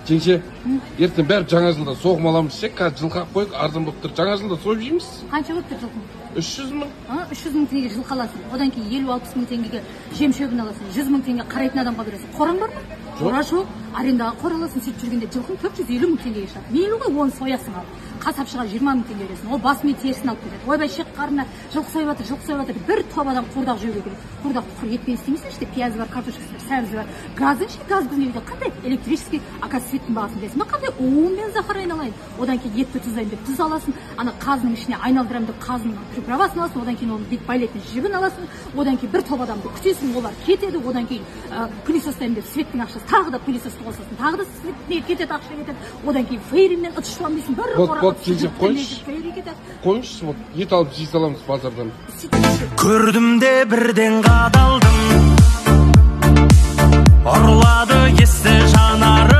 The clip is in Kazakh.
Жеңше, ертең бәрі жаңа жылда соғым аламыз ше, қазір жылқы алып қойып, арзан болып тұр. Жаңа жылда сойып жейміз. Қанша болып тұр жылқың? 300 мың. 300 мың теңге жылқы аласың. Одан кейін 50-60 мың теңгеге жем шөбін аласың. 100 мың теңге қарайтын адамға бересің. Қораң бар ма? Қора жоқ. Арендаға қора аласың. Сөйтіп жүргенде жылқың 450 мың теңгеге шығады. Мейлі ғой, оны соясың ал. Қасапшыға 20 мың теңге бересің. Ол басымен терісін алып кетеді. Ойбай шек қарына жылқы сойып жатыр. Bir топ адам қурдақ жеуге керек. Қурдақ құр етпен істемейсің, іште пиязы бар, картошкасы бар, сәбізі бар. Газың ше, газ біздің үйде қандай? Электрический, оказывается, светтің бағасын білесің ба? Қандай? Мен Захар айналайын. Одан кейін етті тұздайын деп тұз аласың. Ана қазының ішіне айналдырамын деп қазының приправасын аласың. Одан кейін оны бет байлайтын жібін аласың. Одан кейін бір топ адамды күтесің, олар кетеді. Одан кейін пылесостаймын деп светтің ақшасы тағы да пылесосты қосасың. Тағы да светтіне кетеді, ақша кетеді. Одан кейін фейермен ұтышуам дейсің. Қойыңызшы, вот ет алып жей саламыз базардан. Көрдім де бірден қадалдым, ұрлады есті жанары.